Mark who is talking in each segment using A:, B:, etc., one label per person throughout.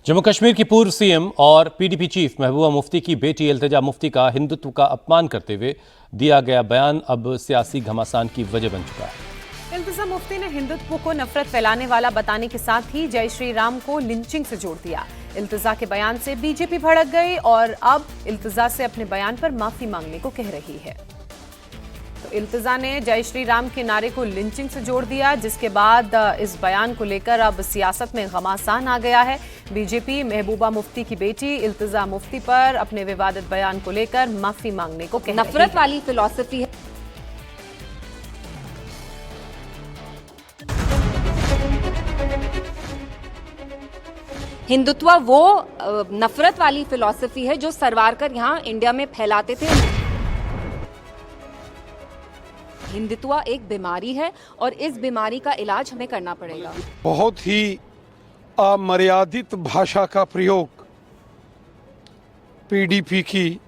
A: जम्मू कश्मीर की पूर्व सीएम और पीडीपी चीफ महबूबा मुफ्ती की बेटी इल्तिजा मुफ्ती का हिंदुत्व का अपमान करते हुए दिया गया बयान अब सियासी घमासान की वजह बन चुका है।
B: इल्तिजा मुफ्ती ने हिंदुत्व को नफरत फैलाने वाला बताने के साथ ही जय श्री राम को लिंचिंग से जोड़ दिया। इल्तिजा के बयान से बीजेपी भड़क गई और अब इल्तिजा से अपने बयान पर माफी मांगने को कह रही है। तो इल्तिजा ने जय श्री राम के नारे को लिंचिंग से जोड़ दिया, जिसके बाद इस बयान को लेकर अब सियासत में घमासान आ गया है। बीजेपी महबूबा मुफ्ती की बेटी इल्तिजा मुफ्ती पर अपने विवादित बयान को लेकर माफी मांगने को कह रही है।
C: नफरत वाली फिलॉसफी है। हिंदुत्व वो नफरत वाली फिलॉसफी है जो सरवारकर यहाँ इंडिया में फैलाते थे। हिंदुत्व एक बीमारी है और इस बीमारी का इलाज हमें करना पड़ेगा।
D: बहुत ही अमर्यादित भाषा का प्रयोग पीडीपी की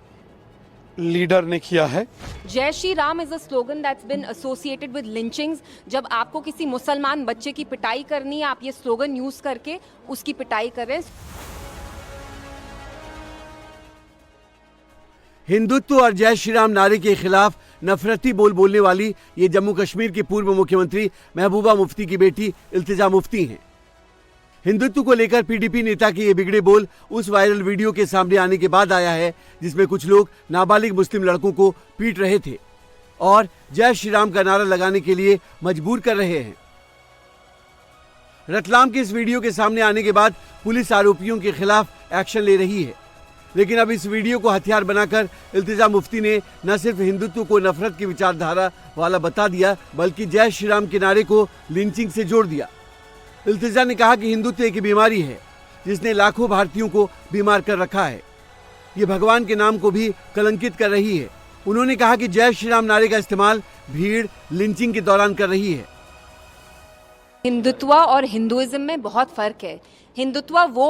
D: लीडर ने किया है।
C: Jai Shri Ram is a slogan that's been associated with lynchings. जब आपको किसी मुसलमान बच्चे की पिटाई करनी है, आप ये स्लोगन यूज करके उसकी पिटाई कर रहे हैं।
E: हिंदुत्व और जय श्री राम नारे के खिलाफ नफरती बोल बोलने वाली ये जम्मू कश्मीर की पूर्व मुख्यमंत्री महबूबा मुफ्ती की बेटी इल्तिजा मुफ्ती हैं। हिंदुत्व को लेकर पीडीपी नेता के ये बिगड़े बोल उस वायरल वीडियो के सामने आने के बाद आया है जिसमें कुछ लोग नाबालिग मुस्लिम लड़कों को पीट रहे थे और जय श्री राम का नारा लगाने के लिए मजबूर कर रहे हैं। रतलाम के इस वीडियो के सामने आने के बाद पुलिस आरोपियों के खिलाफ एक्शन ले रही है, लेकिन अब इस वीडियो को हथियार बनाकर इल्तिजा मुफ्ती ने न सिर्फ हिंदुत्व को नफरत की विचारधारा वाला बता दिया, बल्कि जय श्री राम के नारे को लिंचिंग से जोड़ दिया। इल्तिजा ने कहा कि हिंदुत्व एक बीमारी है जिसने लाखों भारतीयों को बीमार कर रखा है। ये भगवान के नाम को भी कलंकित कर रही है। उन्होंने कहा कि जय श्री राम नारे का इस्तेमाल भीड़ लिंचिंग के दौरान कर रही है।
C: हिंदुत्व और हिंदुइज्म में बहुत फर्क है। हिंदुत्व वो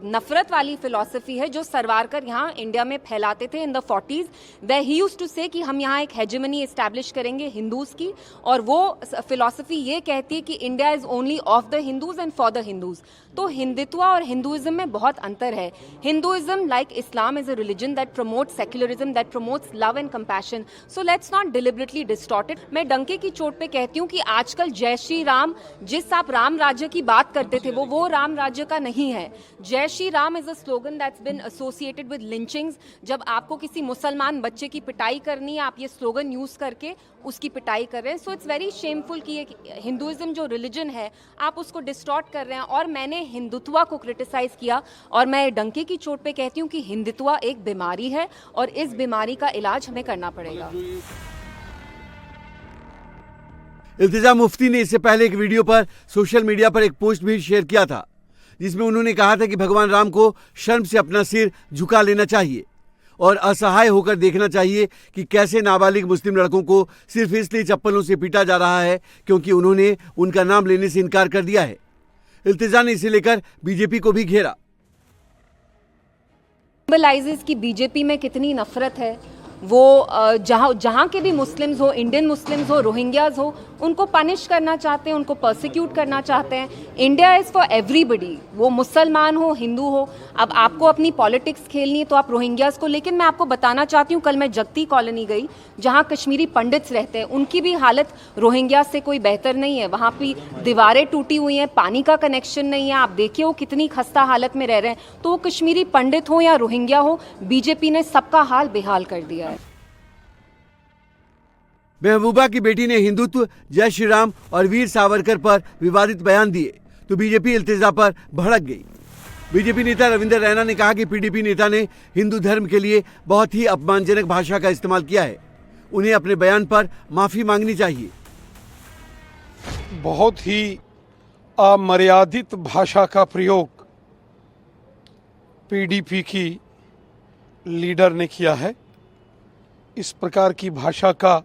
C: नफरत वाली फिलॉसफी है जो सरवारकर यहाँ इंडिया में फैलाते थे इन द 40s। वे ही यूज्ड टू से कि हम यहाँ एक हेजेमनी एस्टैब्लिश करेंगे हिंदूज की, और वो फिलॉसफी ये कहती है कि India is only of the Hindus and for the Hindus. तो हिंदुत्व और हिंदुइज्म में बहुत अंतर है। Hinduism like Islam is a religion that promotes secularism, that promotes love and compassion. So let's not deliberately distort it. मैं डंके की चोट पे कहती हूँ कि आजकल जय श्री राम, जिस आप राम राज्य की बात करते थे, वो राम राज्य का नहीं है। Jai Shri Ram is a slogan that's been associated with lynchings. जब आपको किसी मुसलमान बच्चे की पिटाई करनी है, आप ये स्लोगन यूज करके उसकी पिटाई कर रहे हैं। सो इट्स वेरी शेमफुल कि हिंदुइज्म जो रिलीजन है आप उसको डिस्टॉर्ट कर रहे हैं। और मैंने हिंदुत्व को क्रिटिसाइज किया और मैं डंके की चोट पे कहती हूँ कि हिंदुत्व एक बीमारी है और इस बीमारी का इलाज हमें करना पड़ेगा।
E: इल्तिजा मुफ्ती ने इससे पहले एक वीडियो पर सोशल मीडिया पर एक पोस्ट भी शेयर किया था जिसमें उन्होंने कहा था कि भगवान राम को शर्म से अपना सिर झुका लेना चाहिए और असहाय होकर देखना चाहिए कि कैसे नाबालिग मुस्लिम लड़कों को सिर्फ इसलिए चप्पलों से पीटा जा रहा है क्योंकि उन्होंने उनका नाम लेने से इनकार कर दिया है। इल्तिजा ने इसे लेकर बीजेपी को भी घेरा।
C: सिंबलाइजेस कि बीजेपी में कितनी नफरत है। वो जहाँ के भी मुस्लिम्स हो, इंडियन मुस्लिम्स हो, रोहिंग्याज हो, उनको पनिश करना चाहते हैं, उनको परसिक्यूट करना चाहते हैं। इंडिया इज़ फॉर एवरीबडी, वो मुसलमान हो, हिंदू हो। अब आपको अपनी पॉलिटिक्स खेलनी है तो आप रोहिंग्याज को, लेकिन मैं आपको बताना चाहती हूँ, कल मैं जगती कॉलोनी गई जहाँ कश्मीरी पंडित्स रहते हैं, उनकी भी हालत रोहिंग्याज से कोई बेहतर नहीं है। वहाँ भी दीवारें टूटी हुई हैं, पानी का कनेक्शन नहीं है। आप देखिए वो कितनी खस्ता हालत में रह रहे हैं। तो वो कश्मीरी पंडित हो या रोहिंग्या हो, बीजेपी ने सबका हाल बेहाल कर दिया है।
E: महबूबा की बेटी ने हिंदुत्व, जय श्री राम और वीर सावरकर पर विवादित बयान दिए तो बीजेपी इल्तिजा पर भड़क गई। बीजेपी नेता रविंदर रैना ने कहा कि पीडीपी नेता ने हिंदू धर्म के लिए बहुत ही अपमानजनक भाषा का इस्तेमाल किया है, उन्हें अपने बयान पर माफी मांगनी चाहिए।
D: बहुत ही अमर्यादित भाषा का प्रयोग पीडीपी की लीडर ने किया है। इस प्रकार की भाषा का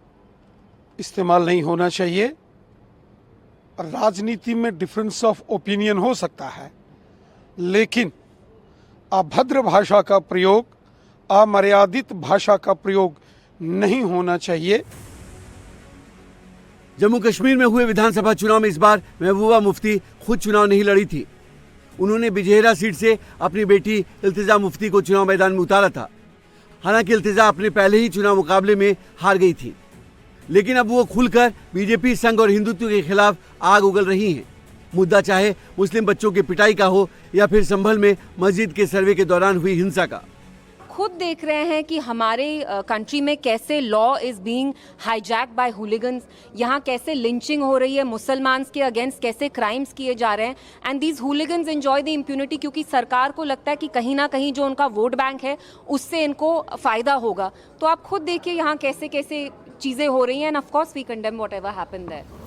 D: इस्तेमाल नहीं होना चाहिए। राजनीति में डिफरेंस ऑफ ओपिनियन हो सकता है, लेकिन अभद्र भाषा का प्रयोग, अमर्यादित भाषा का प्रयोग नहीं होना चाहिए।
E: जम्मू कश्मीर में हुए विधानसभा चुनाव में इस बार महबूबा मुफ्ती खुद चुनाव नहीं लड़ी थी। उन्होंने बिजहेरा सीट से अपनी बेटी इल्तिजा मुफ्ती को चुनाव मैदान में उतारा था। हालांकि इल्तिजा अपने पहले ही चुनाव मुकाबले में हार गई थी, लेकिन अब वो खुलकर बीजेपी, संघ और हिंदुत्व के खिलाफ आग उगल रही हैं। मुद्दा चाहे मुस्लिम बच्चों की पिटाई का हो या फिर संभल में मस्जिद के सर्वे के दौरान हुई हिंसा का।
C: खुद देख रहे हैं कि हमारे कंट्री में कैसे law is being hijack by hooligans, यहाँ कैसे लिंचिंग हो रही है, मुसलमान के अगेंस्ट कैसे क्राइम्स किए जा रहे हैं, and these hooligans enjoy the impunity, क्योंकि सरकार को लगता है कि कहीं ना कहीं जो उनका वोट बैंक है उससे इनको फायदा होगा। तो आप खुद देखिए यहाँ कैसे कैसे चीजें हो रही हैं, and of course we condemn whatever happened there.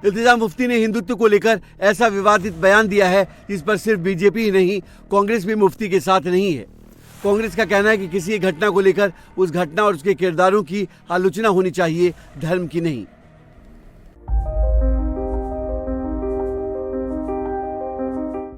E: Iltija Mufti ने हिंदुत्व को लेकर ऐसा विवादित बयान दिया है जिस पर सिर्फ बीजेपी ही नहीं, कांग्रेस भी मुफ्ती के साथ नहीं है। कांग्रेस का कहना है कि किसी घटना को लेकर उस घटना और उसके किरदारों की आलोचना होनी चाहिए, धर्म की नहीं।